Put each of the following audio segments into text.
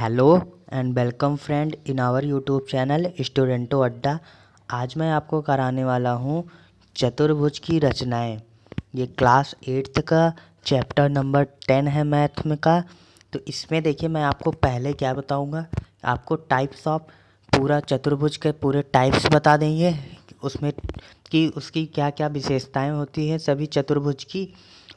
Hello and welcome friend in our YouTube channel स्टूडेंटो अड्डा। आज मैं आपको कराने वाला हूँ चतुर्भुज की रचनाएं। ये क्लास 8th का चैप्टर नंबर 10 है मैथ में का। तो इसमें देखिए मैं आपको पहले क्या बताऊँगा, आपको टाइप्स ऑफ पूरा चतुर्भुज के पूरे टाइप्स बता देंगे, उसमें कि उसकी क्या क्या विशेषताएं होती हैं सभी चतुर्भुज की।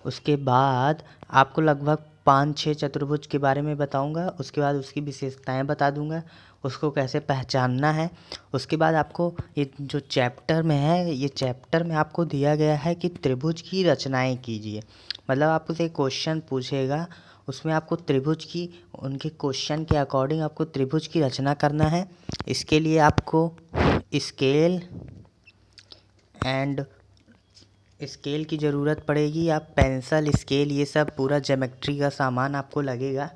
उसके बाद आपको लगभग 5-6 चतुर्भुज के बारे में बताऊंगा। उसके बाद उसकी विशेषताएं बता दूंगा, उसको कैसे पहचानना है। उसके बाद आपको ये जो चैप्टर में है, ये चैप्टर में आपको दिया गया है कि त्रिभुज की रचनाएं कीजिए। मतलब आपको से क्वेश्चन पूछेगा, उसमें आपको त्रिभुज की उनके क्वेश्चन के अकॉर्डिंग आपको त्रिभुज की रचना करना है। इसके लिए आपको स्केल एंड स्केल की ज़रूरत पड़ेगी। आप पेंसिल, स्केल, ये सब पूरा ज्योमेट्री का सामान आपको लगेगा।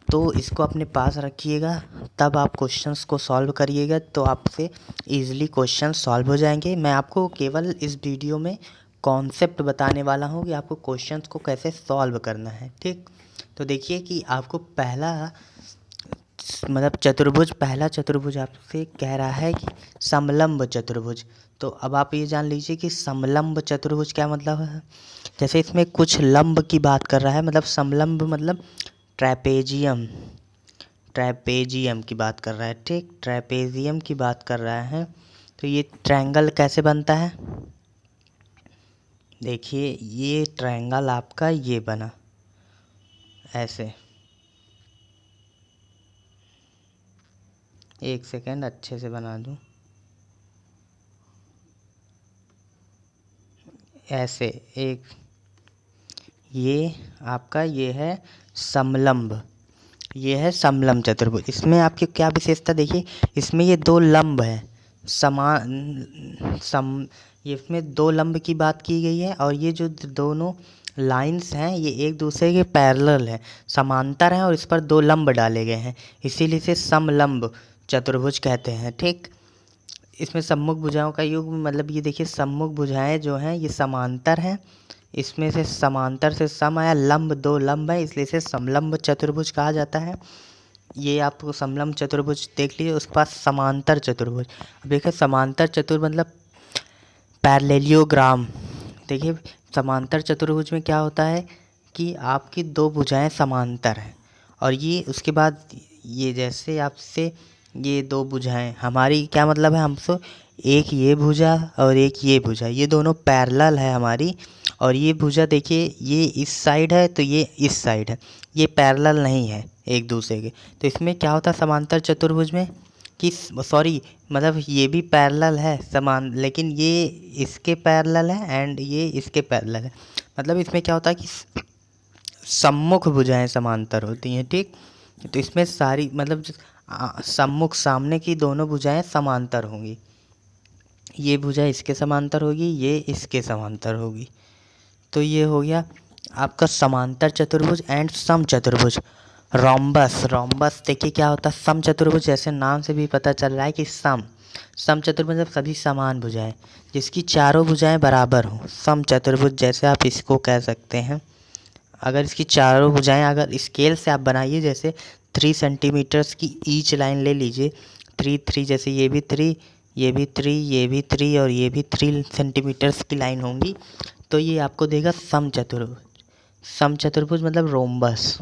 तो इसको अपने पास रखिएगा, तब आप क्वेश्चंस को सॉल्व करिएगा तो आपसे इजीली क्वेश्चन सॉल्व हो जाएंगे। मैं आपको केवल इस वीडियो में कॉन्सेप्ट बताने वाला हूँ कि आपको क्वेश्चंस को कैसे सॉल्व करना है। ठीक, तो देखिए कि आपको पहला पहला चतुर्भुज आपसे कह रहा है कि समलंब चतुर्भुज। तो अब आप ये जान लीजिए कि समलंब चतुर्भुज क्या मतलब है। जैसे इसमें कुछ लंब की बात कर रहा है, मतलब समलंब मतलब ट्रैपेजियम, ट्रैपेजियम की बात कर रहा है। ठीक, ट्रैपेजियम की बात कर रहा है। तो ये ट्रायंगल कैसे बनता है, देखिए ये ट्रायंगल आपका ये बना ऐसे। एक सेकेंड अच्छे से बना दूं, ऐसे एक, ये आपका ये है समलंब, ये है समलंब चतुर्भुज। इसमें आपकी क्या विशेषता देखिए, इसमें ये दो लंब है समान सम ये इसमें दो लंब की बात की गई है, और ये जो दोनों लाइंस हैं ये एक दूसरे के पैरेलल है, समांतर हैं, और इस पर दो लंब डाले गए हैं, इसीलिए इसे समलंब चतुर्भुज कहते हैं। ठीक, इसमें सम्मुख भुजाओं का योग, मतलब ये देखिए सम्मुख भुजाएं जो हैं ये समांतर हैं, इसमें से समांतर से सम आया, लंब दो लंब है, इसलिए इसे समलंब चतुर्भुज कहा जाता है। ये आपको समलंब चतुर्भुज देख लीजिए। उसके पास समांतर चतुर्भुज, अब देखिए समांतर चतुर्भुज मतलब पैरेललोग्राम। देखिए समांतर चतुर्भुज में क्या होता है कि आपकी दो भुजाएं समांतर हैं, और ये उसके बाद ये जैसे आपसे ये दो भुजाएं हमारी क्या मतलब है, हमसे एक ये भुजा और एक ये भुजा, ये दोनों पैरेलल है हमारी, और ये भुजा देखिए ये इस साइड है तो ये इस साइड है, ये पैरेलल नहीं है एक दूसरे के। तो इसमें क्या होता है समांतर चतुर्भुज में कि सॉरी मतलब ये भी पैरेलल है समान, लेकिन ये इसके पैरेलल है एंड ये इसके पैरेलल है। मतलब इसमें क्या होता है कि सम्मुख भुजाएं समांतर होती हैं। ठीक, तो इसमें सारी मतलब सम्मुख सामने की दोनों भुजाएं समांतर होंगी, ये भुजा इसके समांतर होगी, ये इसके समांतर होगी। तो ये हो गया आपका समांतर चतुर्भुज एंड सम चतुर्भुज। रोम्बस, रोम्बस देखिए क्या होता है, सम चतुर्भुज, जैसे नाम से भी पता चल रहा है कि सम सम चतुर्भुज मतलब सभी समान भुजाएं जिसकी चारों भुजाएं बराबर हों, सम चतुर्भुज जैसे आप इसको कह सकते हैं। अगर इसकी चारों भुजाएं अगर स्केल से आप बनाइए, जैसे 3 सेंटीमीटर्स की ईच लाइन ले लीजिए, 3 जैसे ये भी 3, ये भी 3, ये भी 3 और ये भी 3 सेंटीमीटर्स की लाइन होंगी, तो ये आपको देगा सम चतुर्भुज। सम चतुर्भुज मतलब रोम्बस।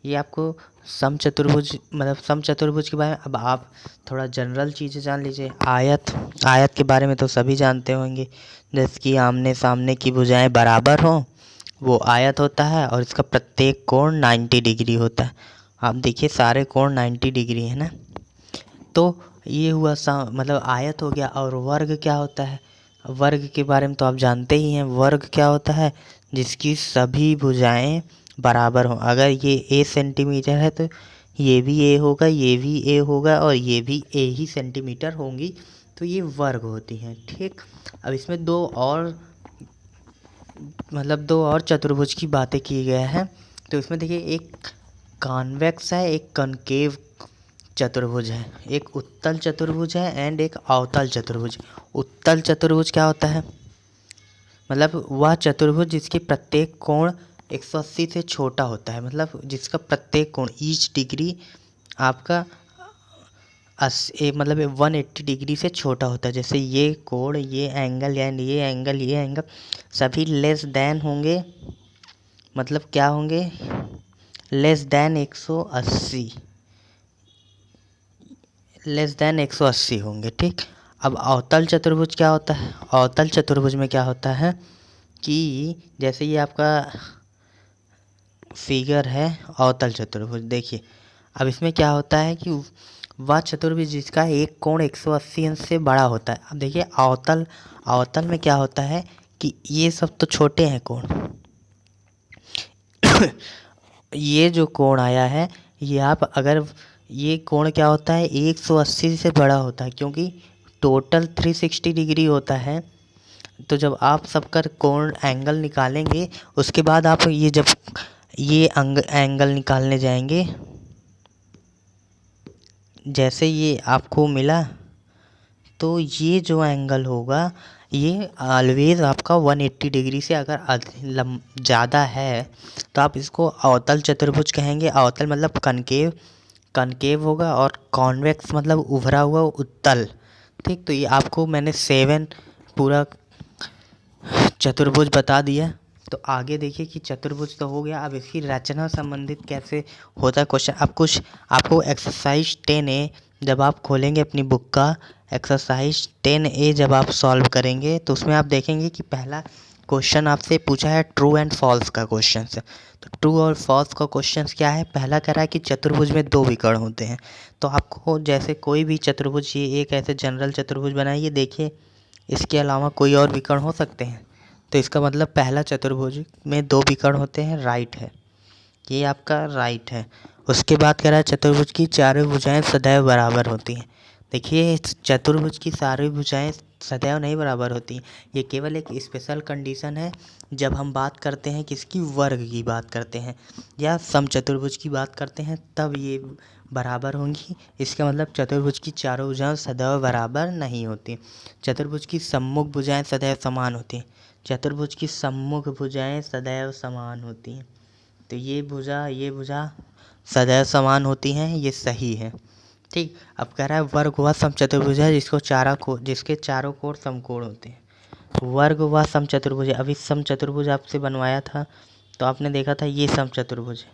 ये आपको सम चतुर्भुज मतलब सम चतुर्भुज के बारे में। अब आप थोड़ा जनरल चीज़ें जान लीजिए। आयत, आयत के बारे में तो सभी जानते होंगे, जैसे कि आमने सामने की भुजाएं बराबर हों वो आयत होता है, और इसका प्रत्येक कोण 90 डिग्री होता है। आप देखिए सारे कोण 90 डिग्री है ना। तो ये हुआ मतलब आयत हो गया। और वर्ग क्या होता है, वर्ग के बारे में तो आप जानते ही हैं। वर्ग क्या होता है, जिसकी सभी भुजाएं बराबर हों। अगर ये ए सेंटीमीटर है तो ये भी ए होगा, ये भी ए होगा, और ये भी ए ही सेंटीमीटर होंगी, तो ये वर्ग होती हैं। ठीक, अब इसमें दो और चतुर्भुज की बातें की गए हैं। तो इसमें देखिए एक कॉन्वेक्स है, एक कॉनकेव चतुर्भुज है, एक उत्तल चतुर्भुज है एंड एक अवतल चतुर्भुज। उत्तल चतुर्भुज क्या होता है, मतलब वह चतुर्भुज जिसके प्रत्येक कोण 180 से छोटा होता है, मतलब जिसका प्रत्येक कोण ईच डिग्री आपका मतलब 180 डिग्री से छोटा होता है। जैसे ये कोण, ये एंगल एंड ये एंगल सभी लेस देन होंगे, मतलब क्या होंगे, लेस देन 180 होंगे। ठीक, अब अवतल चतुर्भुज क्या होता है? अवतल चतुर्भुज में क्या होता है कि जैसे ये आपका फिगर है अवतल चतुर्भुज, देखिए अब इसमें क्या होता है कि वह चतुर्भुज जिसका एक कोण 180 अंश से बड़ा होता है। अब देखिए अवतल में क्या होता है कि ये सब तो छोटे हैं कोण ये जो कोण आया है, ये आप अगर ये कोण क्या होता है 180 से बड़ा होता है, क्योंकि टोटल 360 डिग्री होता है। तो जब आप सबका कोण एंगल निकालेंगे, उसके बाद आप ये जब ये एंगल निकालने जाएंगे, जैसे ये आपको मिला, तो ये जो एंगल होगा ये ऑलवेज़ आपका 180 डिग्री से अगर ज़्यादा है तो आप इसको अवतल चतुर्भुज कहेंगे। अवतल मतलब कनकेव होगा, और कॉन्वेक्स मतलब उभरा हुआ उत्तल। ठीक, तो ये आपको मैंने 7 पूरा चतुर्भुज बता दिया। तो आगे देखिए कि चतुर्भुज तो हो गया, अब इसकी रचना संबंधित कैसे होता है क्वेश्चन। अब कुछ आपको एक्सरसाइज 10A जब आप खोलेंगे अपनी बुक का, एक्सरसाइज 10A जब आप सॉल्व करेंगे तो उसमें आप देखेंगे कि पहला क्वेश्चन आपसे पूछा है ट्रू एंड फॉल्स का क्वेश्चन है। तो ट्रू और फॉल्स का क्वेश्चन क्या है? पहला कह रहा है कि चतुर्भुज में 2 विकर्ण होते हैं। तो आपको जैसे कोई भी चतुर्भुज, ये एक ऐसे जनरल चतुर्भुज बनाइए, देखिए इसके अलावा कोई और विकर्ण हो सकते हैं। तो इसका मतलब पहला चतुर्भुज में 2 विकर्ण होते हैं, राइट है, ये आपका राइट है। उसके बाद कह रहा है चतुर्भुज की चारों भुजाएं सदैव बराबर होती हैं। देखिए चतुर्भुज की सारी भुजाएं सदैव नहीं बराबर होती, ये केवल एक स्पेशल कंडीशन है जब हम बात करते हैं किसकी, वर्ग की बात करते हैं या समचतुर्भुज की बात करते हैं, तब ये बराबर होंगी। इसका मतलब चतुर्भुज की चारों भुजाएं सदैव बराबर नहीं होती। चतुर्भुज की सम्मुख भुजाएं सदैव समान होती हैं। चतुर्भुज की सम्मुख भुजाएं सदैव समान होती हैं। तो ये भुजा सदैव समान होती हैं, ये सही है। ठीक, अब कह रहा है वर्ग वह समचतुर्भुज है जिसके चारों कोण समकोण होते हैं। वर्ग वह समचतुर्भुज है। अभी समचतुर्भुज आपसे बनवाया था तो आपने देखा था ये समचतुर्भुज है।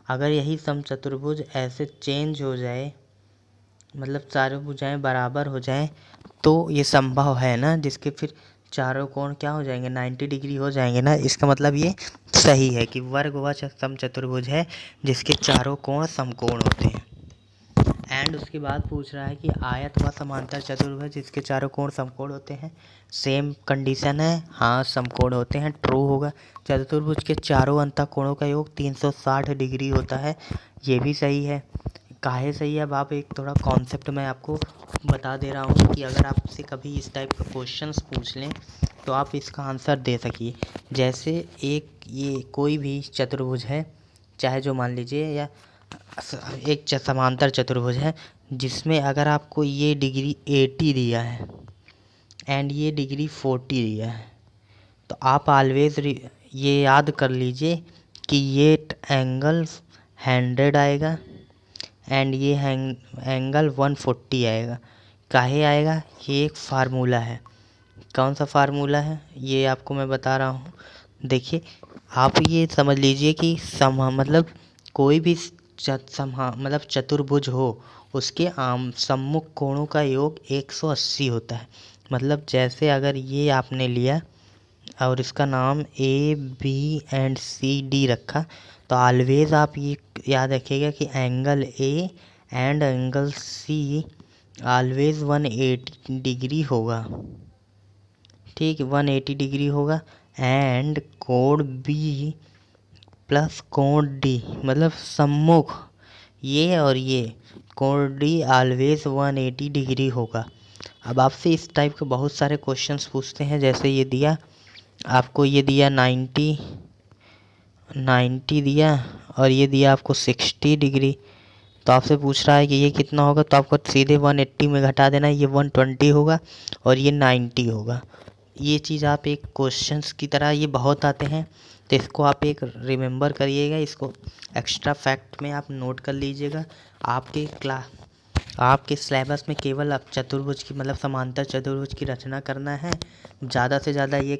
अगर यही समचतुर्भुज ऐसे चेंज हो जाए, मतलब चारों भुजाएं बराबर हो जाएं, तो ये संभव है ना, जिसके फिर चारों कोण क्या हो जाएंगे, 90 डिग्री हो जाएंगे ना। इसका मतलब ये सही है कि वर्ग वह समचतुर्भुज है जिसके चारों कोण समकोण होते हैं। एंड उसके बाद पूछ रहा है कि आयत व समांतर चतुर्भुज जिसके चारों कोण समकोण होते हैं। सेम कंडीशन है, हाँ समकोण होते हैं, ट्रू होगा। चतुर्भुज के चारों अंतःकोणों का योग 360 डिग्री होता है, ये भी सही है। काहे सही है, अब आप एक थोड़ा कॉन्सेप्ट मैं आपको बता दे रहा हूँ कि अगर आपसे कभी इस टाइप का क्वेश्चंस पूछ लें तो आप इसका आंसर दे सकिए। जैसे ये कोई भी चतुर्भुज है, चाहे जो मान लीजिए, या एक समांतर चतुर्भुज है जिसमें अगर आपको ये डिग्री 80 दिया है एंड ये डिग्री 40 दिया है, तो आप ऑलवेज ये याद कर लीजिए कि ये एंगल 100 आएगा एंड ये एंगल 140 आएगा। काहे आएगा, ये एक फार्मूला है। कौन सा फार्मूला है ये आपको मैं बता रहा हूँ। देखिए आप ये समझ लीजिए कि मतलब कोई भी मतलब चतुर्भुज हो, उसके सम्मुख कोणों का योग 180 होता है। मतलब जैसे अगर ये आपने लिया और इसका नाम ABCD रखा, तो ऑलवेज आप ये याद रखिएगा कि angle A and angle C always 180 degree होगा। ठीक, 180 डिग्री होगा। एंड कोण B प्लस कोण D मतलब सम्मुख, ये और ये कोण D ऑलवेज 180 डिग्री होगा। अब आपसे इस टाइप के बहुत सारे क्वेश्चंस पूछते हैं। जैसे ये दिया आपको, ये दिया 90 दिया और ये दिया आपको 60 डिग्री, तो आपसे पूछ रहा है कि ये कितना होगा, तो आपको सीधे 180 में घटा देना, ये 120 होगा और ये 90 होगा। ये चीज़ आप एक क्वेश्चंस की तरह, ये बहुत आते हैं, तो इसको आप एक रिमेंबर करिएगा, इसको एक्स्ट्रा फैक्ट में आप नोट कर लीजिएगा। आपके सिलेबस में केवल आप चतुर्भुज की मतलब समांतर चतुर्भुज की रचना करना है। ज़्यादा से ज़्यादा ये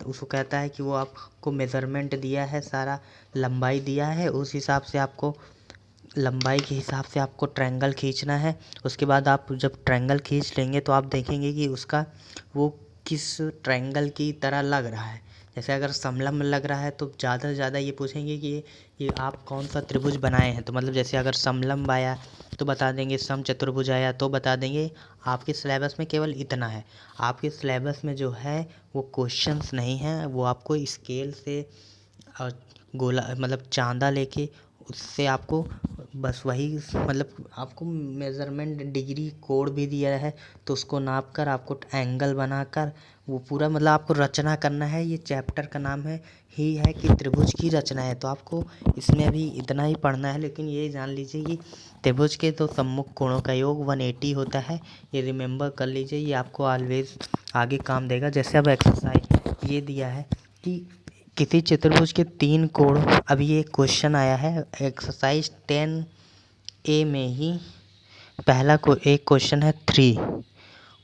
उसको कहता है कि वो आपको मेज़रमेंट दिया है, सारा लंबाई दिया है, उस हिसाब से आपको लंबाई के हिसाब से आपको ट्रायंगल खींचना है। उसके बाद आप जब ट्रायंगल खींच लेंगे तो आप देखेंगे कि उसका वो किस ट्रायंगल की तरह लग रहा है। जैसे अगर समलंब लग रहा है तो ज़्यादा से ज़्यादा ये पूछेंगे कि ये आप कौन सा त्रिभुज बनाए हैं। तो मतलब जैसे अगर समलंब आया तो बता देंगे, समचतुर्भुज आया तो बता देंगे। आपके सिलेबस में केवल इतना है। आपके सिलेबस में जो है वो क्वेश्चंस नहीं हैं, वो आपको स्केल से गोला मतलब चांदा लेके उससे आपको बस वही मतलब आपको मेज़रमेंट डिग्री कोड भी दिया है, तो उसको नाप कर आपको एंगल बनाकर वो पूरा मतलब आपको रचना करना है। ये चैप्टर का नाम है कि त्रिभुज की रचना है। तो आपको इसमें अभी इतना ही पढ़ना है, लेकिन ये जान लीजिए कि त्रिभुज के तो सम्मुख कोणों का योग 180 होता है। ये रिमेंबर कर लीजिए, ये आपको ऑलवेज आगे काम देगा। जैसे अब एक्सरसाइज ये दिया है कि किसी चतुर्भुज के 3 कोण, अभी ये क्वेश्चन आया है एक्सरसाइज 10A में ही पहला एक क्वेश्चन है 3,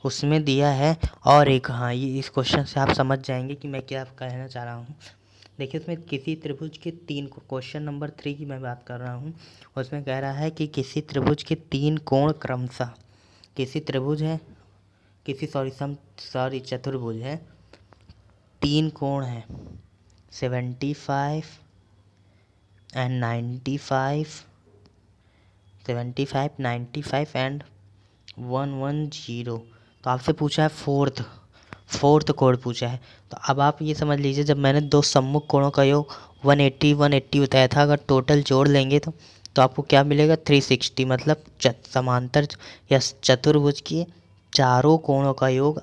उसमें दिया है। और एक हाँ, ये इस क्वेश्चन से आप समझ जाएंगे कि मैं क्या कहना चाह रहा हूँ। देखिए इसमें किसी त्रिभुज के 3 क्वेश्चन नंबर 3 की मैं बात कर रहा हूँ। उसमें कह रहा है कि किसी त्रिभुज के 3 कोण क्रमशः, किसी त्रिभुज है चतुर्भुज है, 3 कोण है 75 एंड 95, 75, 95 एंड 110। तो आपसे पूछा है फोर्थ कोण पूछा है। तो अब आप ये समझ लीजिए, जब मैंने दो सम्मुख कोणों का योग 180 बताया था, अगर टोटल जोड़ लेंगे तो आपको क्या मिलेगा 360। मतलब समांतर या चतुर्भुज के चारों कोणों का योग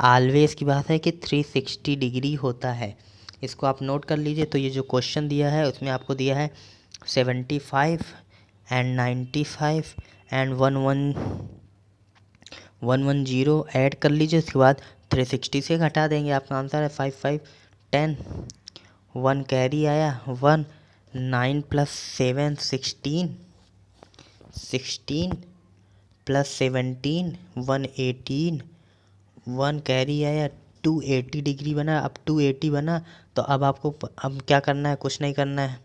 ऑलवेज की बात है कि 360 डिग्री होता है। इसको आप नोट कर लीजिए। तो ये जो क्वेश्चन दिया है उसमें आपको दिया है 75 एंड 95 एंड 110 ऐड कर लीजिए। उसके बाद 360 से घटा देंगे, आपका आंसर है 5 5 10, 1 कैरी आया 1, 9 + 7 16, 16 + 17 118, 1 कैरी आया 280 डिग्री बना। अब 280 बना तो अब आपको अब क्या करना है, कुछ नहीं करना है।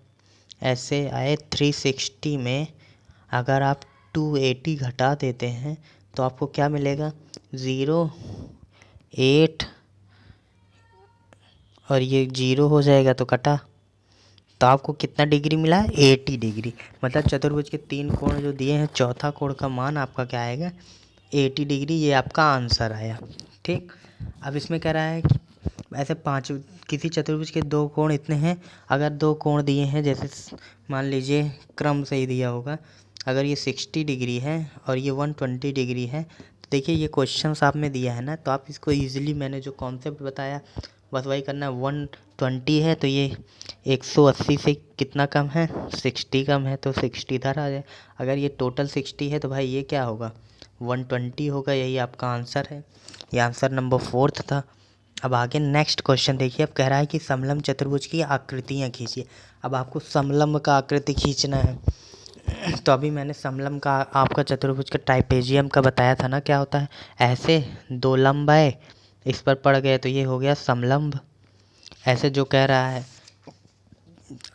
ऐसे आए 360 में अगर आप 280 घटा देते हैं तो आपको क्या मिलेगा 0, 8 और ये 0 हो जाएगा तो कटा। तो आपको कितना डिग्री मिला है 80 डिग्री। मतलब चतुर्भुज के 3 कोण जो दिए हैं, चौथा कोण का मान आपका क्या आएगा 80 डिग्री। ये आपका आंसर आया। ठीक, अब इसमें कह रहा है कि ऐसे किसी चतुर्भुज के 2 कोण इतने हैं। अगर 2 कोण दिए हैं, जैसे मान लीजिए क्रम से ही दिया होगा, अगर ये 60 डिग्री है और ये 120 डिग्री है, तो देखिए ये क्वेश्चन आप में दिया है ना, तो आप इसको ईजिली मैंने जो कॉन्सेप्ट बताया बस वही करना है। 120 है तो ये 180 से कितना कम है 60 कम है, तो 60 इधर आ जाए। अगर ये टोटल 60 है तो भाई ये क्या होगा 120 होगा। यही आपका आंसर है। ये आंसर नंबर 4 था। अब आगे नेक्स्ट क्वेश्चन देखिए। अब कह रहा है कि समलंब चतुर्भुज की आकृतियाँ खींचिए। अब आपको समलंब का आकृति खींचना है। तो अभी मैंने समलंब का आपका चतुर्भुज का ट्राइपेजियम का बताया था ना, क्या होता है, ऐसे 2 लंब आए इस पर पड़ गए तो ये हो गया समलंब। ऐसे जो कह रहा है,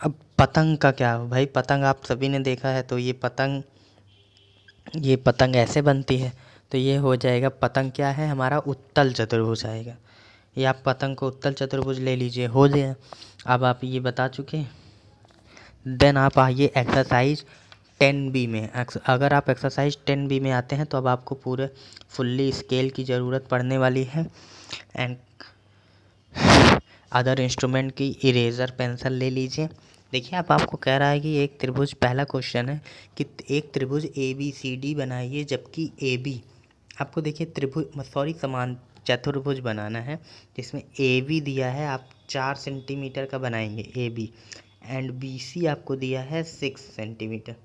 अब पतंग का क्या हो भाई, पतंग आप सभी ने देखा है। तो ये पतंग ऐसे बनती है, तो ये हो जाएगा पतंग क्या है हमारा उत्तल चतुर्भुज आएगा। ये आप पतंग को उत्तल चतुर्भुज ले लीजिए, हो गया। अब आप ये बता चुके। देन आप आइए एक्सरसाइज 10B में। अगर आप एक्सरसाइज 10B में आते हैं तो अब आपको पूरे फुल्ली स्केल की ज़रूरत पड़ने वाली है एंड अदर इंस्ट्रूमेंट की इरेज़र पेंसिल ले लीजिए। देखिए अब आपको कह रहा है कि एक त्रिभुज, पहला क्वेश्चन है कि एक त्रिभुज ABCD बनाइए, जबकि AB आपको देखिए समान चतुर्भुज बनाना है जिसमें AB दिया है आप 4 सेंटीमीटर का बनाएंगे AB, एंड BC आपको दिया है 6 सेंटीमीटर।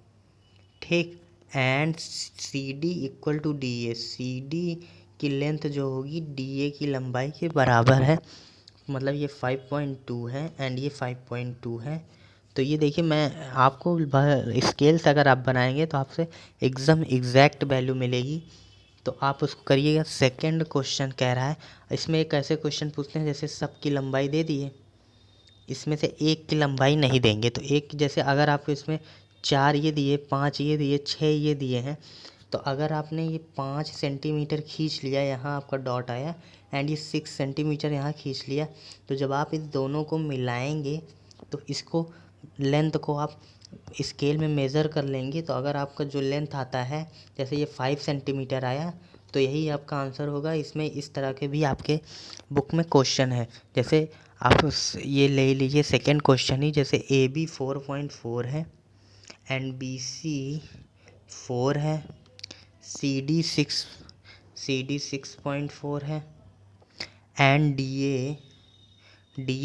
ठीक, एंड CD = DA, CD की लेंथ जो होगी DA की लंबाई के बराबर है। मतलब ये 5.2 है एंड ये 5.2 है। तो ये देखिए, मैं आपको स्केल से अगर आप बनाएंगे तो आपसे एकदम एग्जैक्ट वैल्यू मिलेगी। तो आप उसको करिएगा। सेकंड क्वेश्चन कह रहा है, इसमें एक ऐसे क्वेश्चन पूछते हैं जैसे सबकी लंबाई दे दी है, इसमें से एक की लंबाई नहीं देंगे। तो एक जैसे अगर आपको इसमें 4 ये दिए, 5 ये दिए, 6 ये दिए हैं, तो अगर आपने ये 5 सेंटीमीटर खींच लिया, यहाँ आपका डॉट आया, एंड ये 6 सेंटीमीटर यहाँ खींच लिया, तो जब आप इस दोनों को मिलाएंगे तो इसको लेंथ को आप स्केल में मेज़र कर लेंगे। तो अगर आपका जो लेंथ आता है, जैसे ये 5 सेंटीमीटर आया, तो यही आपका आंसर होगा। इसमें इस तरह के भी आपके बुक में क्वेश्चन है। जैसे आप ये ले लीजिए सेकंड क्वेश्चन ही, जैसे ए बी 4.4 है एंड बी सी 4 है, सी डी 6.4 है एंड डी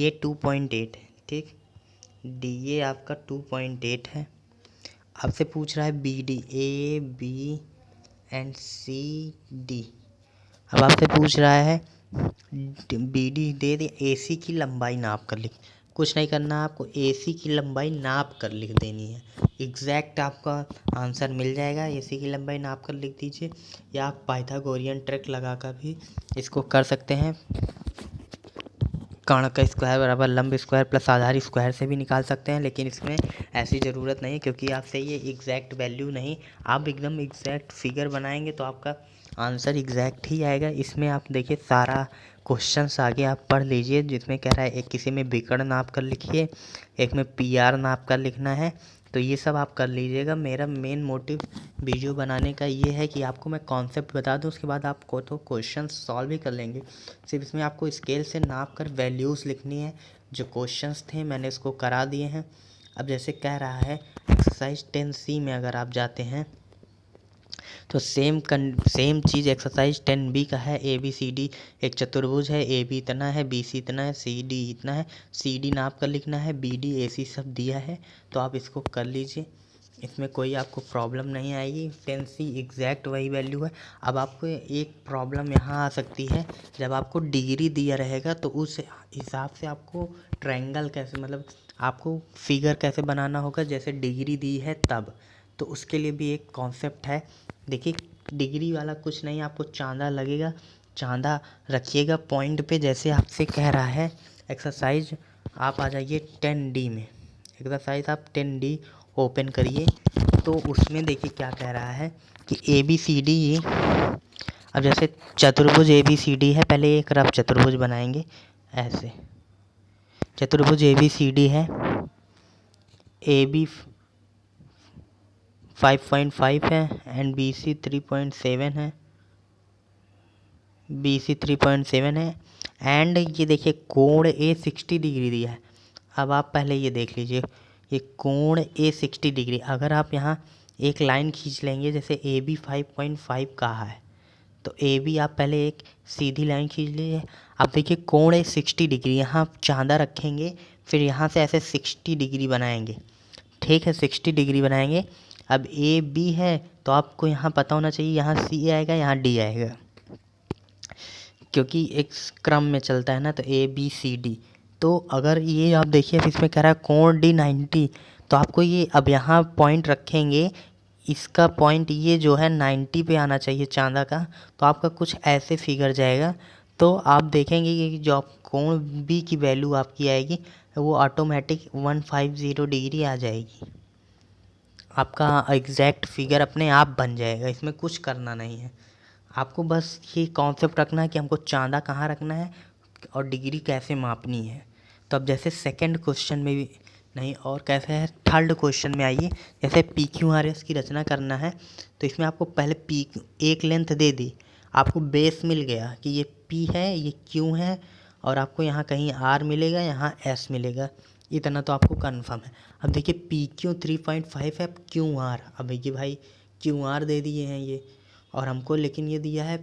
ए 2.8 है। ठीक, डी ए आपका 2.8 है। आपसे पूछ रहा है B D, A B and C D. अब आपसे पूछ रहा है बी डी दे दे, ए सी की लंबाई नाप कर लिख। कुछ नहीं करना, आपको ए सी की लंबाई नाप कर लिख देनी है। एग्जैक्ट आपका आंसर मिल जाएगा। ए सी की लंबाई नाप कर लिख दीजिए, या आप पाइथागोरियन ट्रिक लगा कर भी इसको कर सकते हैं। कर्ण का स्क्वायर बराबर लंब स्क्वायर प्लस आधार स्क्वायर से भी निकाल सकते हैं, लेकिन इसमें ऐसी ज़रूरत नहीं, क्योंकि आपसे ये एग्जैक्ट वैल्यू नहीं, आप एकदम एग्जैक्ट फिगर बनाएंगे तो आपका आंसर एग्जैक्ट ही आएगा। इसमें आप देखिए सारा क्वेश्चंस आगे आप पढ़ लीजिए, जिसमें कह रहा है एक किसी में विकर्ण नाप कर लिखिए, एक में पी आर नाप कर लिखना है। तो ये सब आप कर लीजिएगा। मेरा मेन मोटिव वीडियो बनाने का ये है कि आपको मैं कॉन्सेप्ट बता दूं, उसके बाद आपको तो क्वेश्चन सॉल्व भी कर लेंगे। सिर्फ इसमें आपको स्केल से नाप कर वैल्यूज़ लिखनी है। जो क्वेश्चंस थे मैंने इसको करा दिए हैं। अब जैसे कह रहा है एक्सरसाइज 10C में अगर आप जाते हैं तो सेम चीज़ एक्सरसाइज 10B का है। ए बी सी डी एक चतुर्भुज है, ए बी इतना है, बी सी इतना है, सी डी इतना है, सी डी नाप कर लिखना है, बी डी ए सी सब दिया है। तो आप इसको कर लीजिए, इसमें कोई आपको प्रॉब्लम नहीं आएगी। 10C एग्जैक्ट वही वैल्यू है। अब आपको एक प्रॉब्लम यहाँ आ सकती है, जब आपको डिग्री दिया रहेगा तो उस हिसाब से आपको ट्रायंगल कैसे, मतलब आपको फिगर कैसे बनाना होगा, जैसे डिग्री दी है तब। तो उसके लिए भी एक कॉन्सेप्ट है। देखिए डिग्री वाला कुछ नहीं, आपको चांदा लगेगा, चांदा रखिएगा पॉइंट पे। जैसे आपसे कह रहा है एक्सरसाइज, आप आ जाइए 10D में। एक्सरसाइज आप 10D ओपन करिए, तो उसमें देखिए क्या कह रहा है कि ए बी सी डी। अब जैसे चतुर्भुज ए बी सी डी है, पहले एक रफ चतुर्भुज बनाएंगे ऐसे। चतुर्भुज ए बी सी डी है, ए बी 5.5 है एंड बी सी 3.7 है, बी सी 3.7 है एंड ये देखिए कोण ए 60 डिग्री दिया है। अब आप पहले ये देख लीजिए, ये कोण ए 60 डिग्री, अगर आप यहाँ एक लाइन खींच लेंगे, जैसे ए बी 5.5 कहा है, तो ए बी आप पहले एक सीधी लाइन खींच लीजिए। अब देखिए कोण ए 60 डिग्री, यहाँ आप चांदा रखेंगे, फिर यहाँ से ऐसे 60 डिग्री बनाएंगे। ठीक है, 60 डिग्री बनाएंगे। अब ए बी है तो आपको यहाँ पता होना चाहिए, यहाँ सी आएगा, यहाँ डी आएगा, क्योंकि एक क्रम में चलता है ना। तो ए बी सी डी, तो अगर ये आप देखिए इसमें कह रहा है कोण डी 90, तो आपको ये अब यहाँ पॉइंट रखेंगे, इसका पॉइंट ये जो है 90 पे आना चाहिए चांदा का, तो आपका कुछ ऐसे फिगर जाएगा। तो आप देखेंगे कि जो आप कोण बी की वैल्यू आपकी आएगी वो ऑटोमेटिक 150 डिग्री आ जाएगी। आपका एग्जैक्ट फिगर अपने आप बन जाएगा, इसमें कुछ करना नहीं है। आपको बस ये कॉन्सेप्ट रखना है कि हमको चांदा कहाँ रखना है और डिग्री कैसे मापनी है। तो अब जैसे सेकंड क्वेश्चन में भी नहीं, और कैसे है थर्ड क्वेश्चन में आइए। जैसे पी क्यू आर एस की रचना करना है, तो इसमें आपको पहले पी एक लेंथ दे दी, आपको बेस मिल गया कि ये पी है, ये क्यू है, और आपको यहाँ कहीं आर मिलेगा, यहाँ एस मिलेगा। इतना तो आपको कन्फर्म है। अब देखिए पी क्यू 3.5 है, क्यू आर, अब ये भाई क्यू आर दे दिए हैं ये, और हमको लेकिन ये दिया है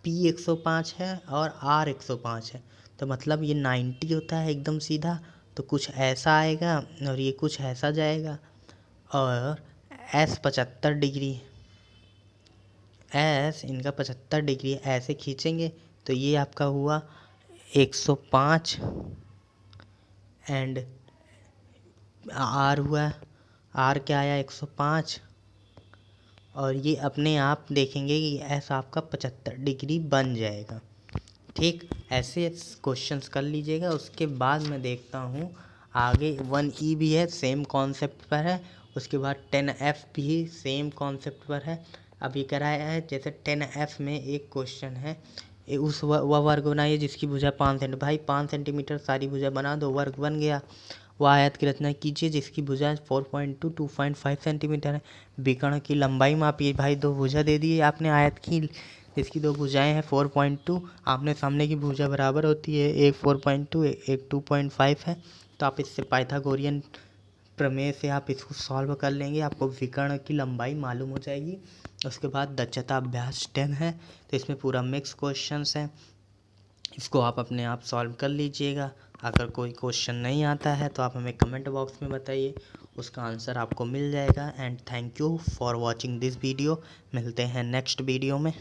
पी 105 है और आर 105 है, तो मतलब ये 90 होता है एकदम सीधा। तो कुछ ऐसा आएगा और ये कुछ ऐसा जाएगा, और एस 75 डिग्री, एस इनका 75 डिग्री ऐसे खींचेंगे तो ये आपका हुआ 105 एंड आर हुआ, आर क्या आया 105, और ये अपने आप देखेंगे कि एस आपका 75 डिग्री बन जाएगा। ठीक, ऐसे क्वेश्चंस कर लीजिएगा। उसके बाद मैं देखता हूँ आगे 1E भी है, सेम कॉन्सेप्ट पर है। उसके बाद 10F भी सेम कॉन्सेप्ट पर है। अभी कराया है जैसे 10F में एक क्वेश्चन है, उस वह वर्ग बनाइए जिसकी भुजा 5 सेंटीमीटर। भाई 5 सेंटीमीटर सारी भुजा बना दो, वर्ग बन गया। वह आयत की रचना कीजिए जिसकी भुजा 4.2 2.5 सेंटीमीटर है। विकर्ण की लंबाई मापिए। भाई दो भुजा दे दिए आपने आयत की, जिसकी दो भुजाएं हैं 4.2, आमने सामने की भुजा बराबर होती है, एक 4.2 एक 2.5 है। तो आप इससे पाइथागोरियन प्रमेय से आप इसको सॉल्व कर लेंगे, आपको विकर्ण की लंबाई मालूम हो जाएगी। उसके बाद दक्षता अभ्यास 10 है, तो इसमें पूरा मिक्स क्वेश्चंस हैं, इसको आप अपने आप सॉल्व कर लीजिएगा। अगर कोई क्वेश्चन नहीं आता है तो आप हमें कमेंट बॉक्स में बताइए, उसका आंसर आपको मिल जाएगा। And thank you for watching this video. मिलते हैं नेक्स्ट वीडियो में।